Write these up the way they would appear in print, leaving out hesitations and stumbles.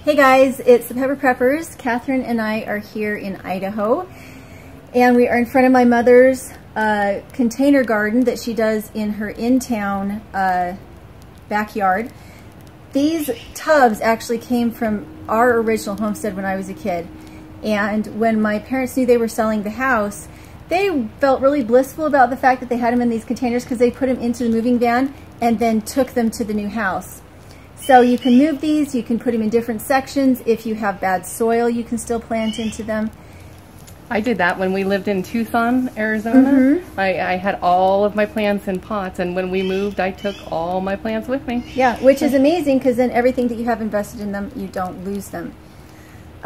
Hey guys, it's the Pepper Preppers. Catherine and I are here in Idaho, and we are in front of my mother's container garden that she does in her in-town backyard. These tubs actually came from our original homestead when I was a kid, and when my parents knew they were selling the house, they felt really blissful about the fact that they had them in these containers because they put them into the moving van and then took them to the new house. So you can move these, you can put them in different sections. If you have bad soil, you can still plant into them. I did that when we lived in Tucson, Arizona. I had all of my plants in pots, and when we moved, I took all my plants with me. Yeah, which is amazing because then everything that you have invested in them, you don't lose them.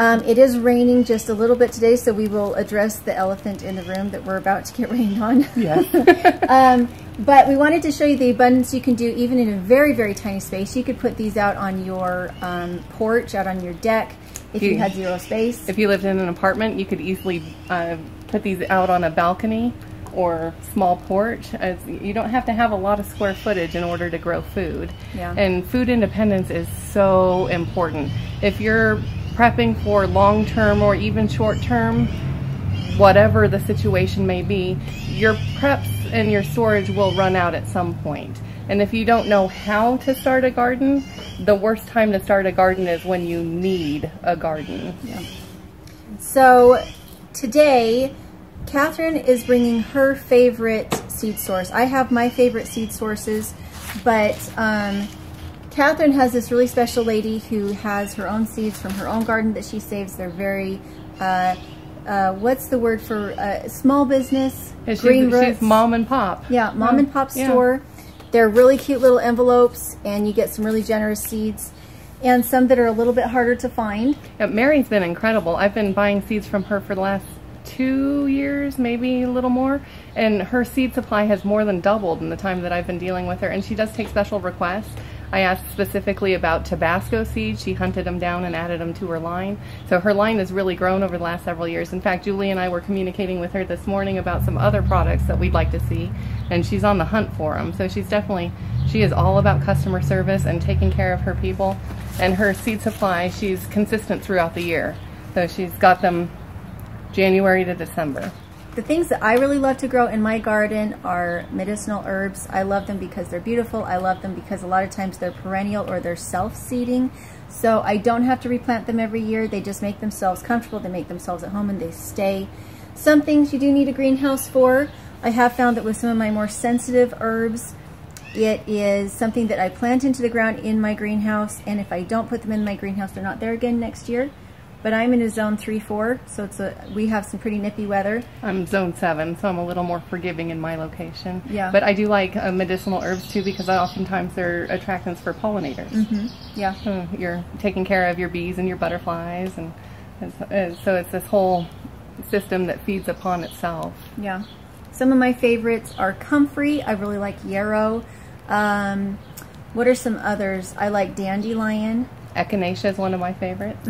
It is raining just a little bit today, so we will address the elephant in the room that we're about to get rained on. Yes. But we wanted to show you the abundance you can do even in a very, very tiny space. You could put these out on your porch, out on your deck, if you had zero space. If you lived in an apartment, you could easily put these out on a balcony or small porch. You don't have to have a lot of square footage in order to grow food. Yeah. And food independence is so important. If you're prepping for long-term or even short-term, whatever the situation may be, your preps and your storage will run out at some point. And if you don't know how to start a garden, the worst time to start a garden is when you need a garden. Yeah. So today, Catherine is bringing her favorite seed source. I have my favorite seed sources, but Catherine has this really special lady who has her own seeds from her own garden that she saves. They're very, what's the word for small business? Green roots. She's mom and pop. Yeah, mom and pop store. They're really cute little envelopes, and you get some really generous seeds, and some that are a little bit harder to find. Yeah, Mary's been incredible. I've been buying seeds from her for the last 2 years, maybe a little more, and her seed supply has more than doubled in the time that I've been dealing with her, and she does take special requests. I asked specifically about Tabasco seeds. She hunted them down and added them to her line. So her line has really grown over the last several years. In fact, Julie and I were communicating with her this morning about some other products that we'd like to see, and she's on the hunt for them. So she is all about customer service and taking care of her people. And her seed supply, she's consistent throughout the year. So she's got them January to December. The things that I really love to grow in my garden are medicinal herbs. I love them because they're beautiful. I love them because a lot of times they're perennial or they're self-seeding. So I don't have to replant them every year. They just make themselves comfortable. They make themselves at home and they stay. Some things you do need a greenhouse for. I have found that with some of my more sensitive herbs, it is something that I plant into the ground in my greenhouse. And if I don't put them in my greenhouse, they're not there again next year. But I'm in a zone 3-4, so we have some pretty nippy weather. I'm zone 7, so I'm a little more forgiving in my location. Yeah. But I do like medicinal herbs too, because oftentimes they're attractants for pollinators. Yeah. You're taking care of your bees and your butterflies, and so it's this whole system that feeds upon itself. Yeah. Some of my favorites are comfrey. I really like yarrow. What are some others? I like dandelion. Echinacea is one of my favorites.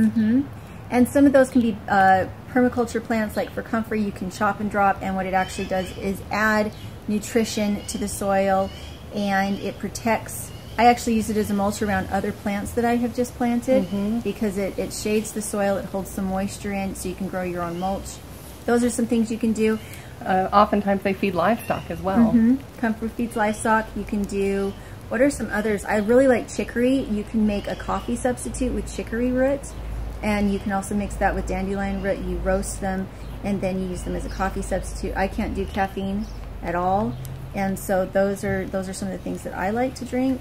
And some of those can be permaculture plants, like for comfrey, you can chop and drop, and what it actually does is add nutrition to the soil, and it protects. I actually use it as a mulch around other plants that I have just planted because it shades the soil, it holds some moisture in, so you can grow your own mulch. Those are some things you can do. Oftentimes they feed livestock as well. Comfrey feeds livestock. You can do, what are some others? I really like chicory. You can make a coffee substitute with chicory root. And you can also mix that with dandelion root. You roast them and then you use them as a coffee substitute. I can't do caffeine at all, and so those are some of the things that I like to drink.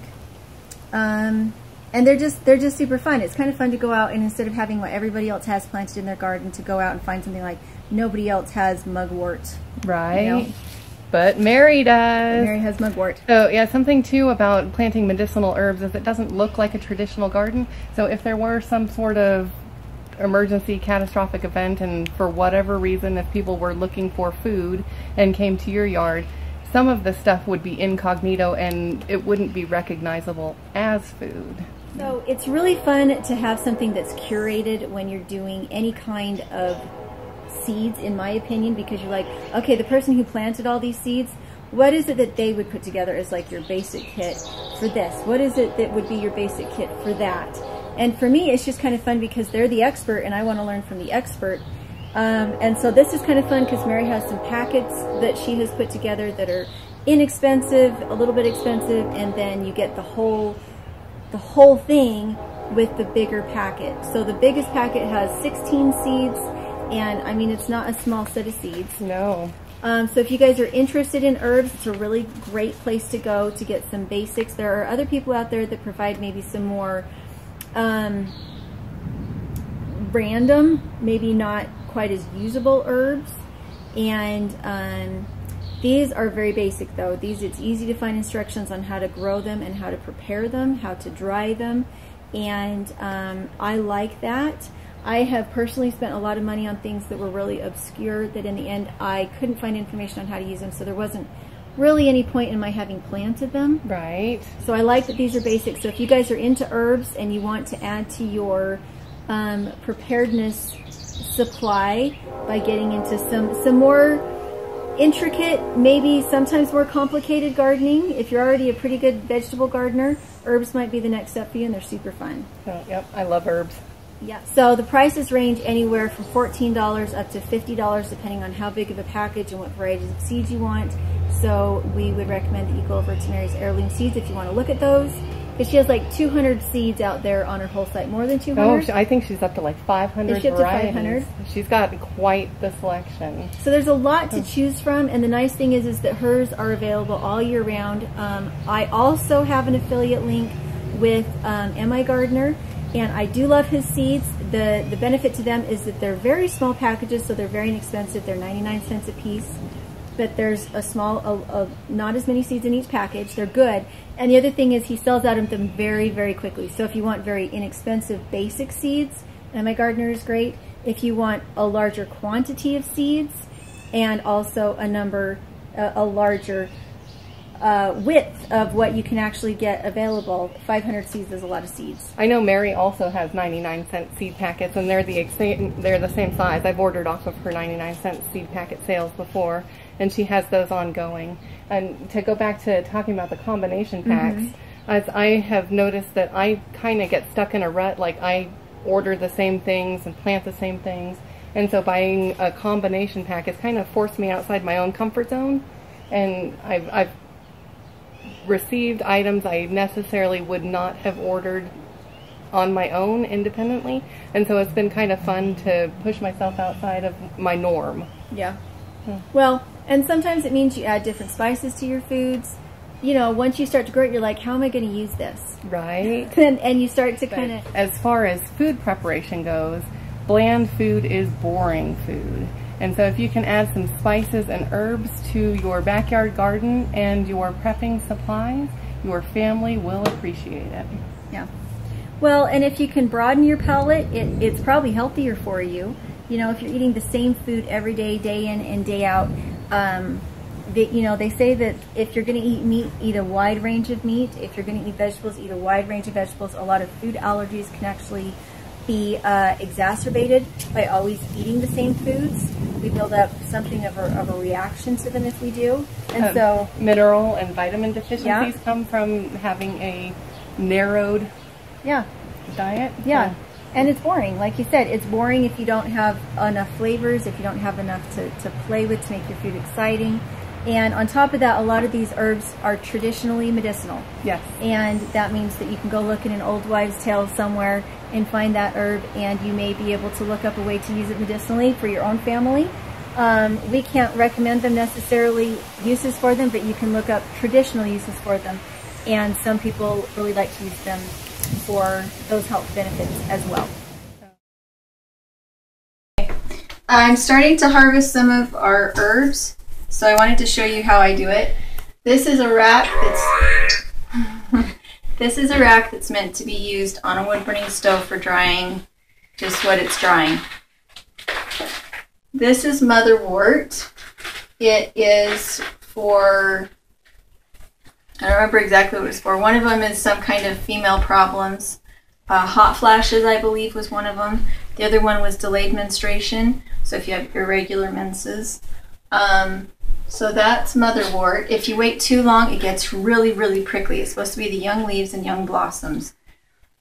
And they're just super fun. It's kind of fun to go out and instead of having what everybody else has planted in their garden, to go out and find something like nobody else has mugwort. Right. You know? But Mary does. Mary has mugwort. So yeah, something too about planting medicinal herbs is it doesn't look like a traditional garden. So if there were some sort of emergency catastrophic event, and for whatever reason, if people were looking for food and came to your yard, some of the stuff would be incognito and it wouldn't be recognizable as food. So it's really fun to have something that's curated when you're doing any kind of seeds, in my opinion, because you're like, okay, the person who planted all these seeds, what is it that they would put together as like your basic kit for this? What is it that would be your basic kit for that? And for me, it's just kind of fun because they're the expert and I want to learn from the expert. And so this is kind of fun because Mary has some packets that she has put together that are inexpensive, a little bit expensive, and then you get the whole thing with the bigger packet. So the biggest packet has 16 seeds, and I mean, it's not a small set of seeds. No. So if you guys are interested in herbs, it's a really great place to go to get some basics. There are other people out there that provide maybe some more random, maybe not quite as usable herbs, and these are very basic though. These, it's easy to find instructions on how to grow them and how to prepare them, how to dry them, and I like that. I have personally spent a lot of money on things that were really obscure that in the end I couldn't find information on how to use them, so there wasn't really any point in my having planted them. Right. So I like that these are basic. So if you guys are into herbs and you want to add to your preparedness supply by getting into some more intricate, maybe sometimes more complicated gardening, if you're already a pretty good vegetable gardener, herbs might be the next step for you, and they're super fun. Oh, yep, I love herbs. Yeah, so the prices range anywhere from $14 up to $50 depending on how big of a package and what varieties of seeds you want. So we would recommend that you go over to Mary's Heirloom Seeds if you want to look at those. Because she has like 200 seeds out there on her whole site, more than 200. Oh, I think she's up to like 500 Is she up to 500? She's got quite the selection. So there's a lot to choose from, and the nice thing is that hers are available all year round. I also have an affiliate link with MI Gardener, and I do love his seeds. The benefit to them is that they're very small packages, so they're very inexpensive. They're 99 cents a piece. But there's a small, not as many seeds in each package. They're good. And the other thing is he sells out of them very, very quickly. So if you want very inexpensive basic seeds, MI Gardener is great. If you want a larger quantity of seeds and also a larger width of what you can actually get available, 500 seeds is a lot of seeds. I know Mary also has 99-cent seed packets, and they're the same size. I've ordered off of her 99-cent seed packet sales before, and she has those ongoing. And to go back to talking about the combination packs, as I have noticed that I kind of get stuck in a rut, like I order the same things and plant the same things, and so buying a combination pack has kind of forced me outside my own comfort zone, and I've received items I necessarily would not have ordered on my own independently, and so it's been kind of fun to push myself outside of my norm. Yeah. Well, and sometimes it means you add different spices to your foods. You know, once you start to grow it, you're like, how am I going to use this? Right. And you start to kind of... As far as food preparation goes, bland food is boring food. And so if you can add some spices and herbs to your backyard garden and your prepping supplies, your family will appreciate it. Yeah. Well, and if you can broaden your palate, it's probably healthier for you. You know, if you're eating the same food every day, day in and day out, they say that if you're going to eat meat, eat a wide range of meat. If you're going to eat vegetables, eat a wide range of vegetables. A lot of food allergies can actually be exacerbated by always eating the same foods. We build up something of a reaction to them if we do. And so mineral and vitamin deficiencies come from having a narrowed diet. Yeah. And it's boring. Like you said, it's boring if you don't have enough flavors, if you don't have enough to play with to make your food exciting. And on top of that, a lot of these herbs are traditionally medicinal. Yes. And that means that you can go look in an old wives' tale somewhere and find that herb, and you may be able to look up a way to use it medicinally for your own family. We can't recommend them necessarily uses for them, but you can look up traditional uses for them. And some people really like to use them for those health benefits as well. I'm starting to harvest some of our herbs, so I wanted to show you how I do it. This is a rack that's meant to be used on a wood burning stove for drying just what it's drying. This is motherwort. It is for, I don't remember exactly what it's for. One of them is some kind of female problems. Hot flashes, I believe, was one of them. The other one was delayed menstruation, so if you have irregular menses. So that's motherwort. If you wait too long, it gets really, really prickly. It's supposed to be the young leaves and young blossoms.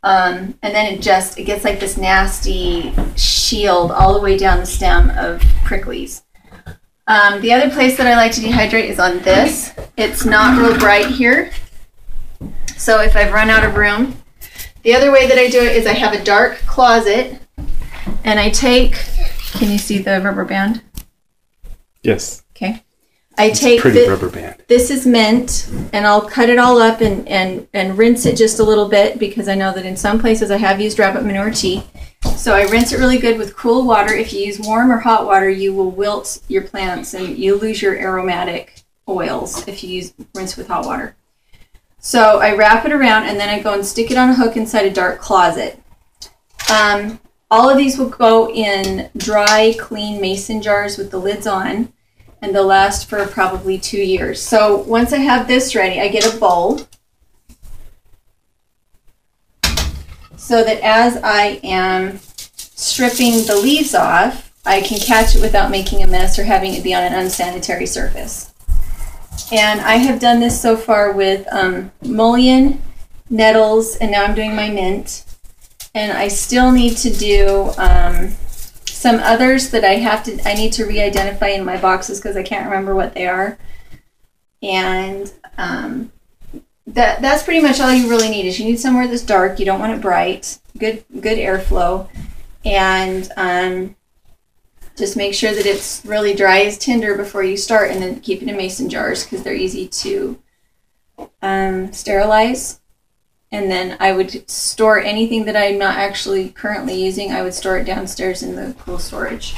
And then it gets like this nasty shield all the way down the stem of pricklies. The other place that I like to dehydrate is on this. It's not real bright here. So if I've run out of room, the other way that I do it is I have a dark closet, and I take, can you see the rubber band? Yes. Okay. I take pretty rubber band. This is mint, and I'll cut it all up and rinse it just a little bit, because I know that in some places I have used rabbit manure tea. So I rinse it really good with cool water. If you use warm or hot water, you will wilt your plants and you lose your aromatic oils if you rinse with hot water. So I wrap it around, and then I go and stick it on a hook inside a dark closet. All of these will go in dry, clean mason jars with the lids on, and they'll last for probably 2 years. So once I have this ready, I get a bowl so that as I am stripping the leaves off, I can catch it without making a mess or having it be on an unsanitary surface. And I have done this so far with mullein, nettles, and now I'm doing my mint. And I still need to do some others that I need to re-identify in my boxes because I can't remember what they are. And that's pretty much all you really need. Is you need somewhere that's dark. You don't want it bright. Good airflow, and just make sure that it's really dry as tinder before you start, and then keep it in mason jars because they're easy to sterilize. And then I would store anything that I'm not actually currently using. I would store it downstairs in the cool storage.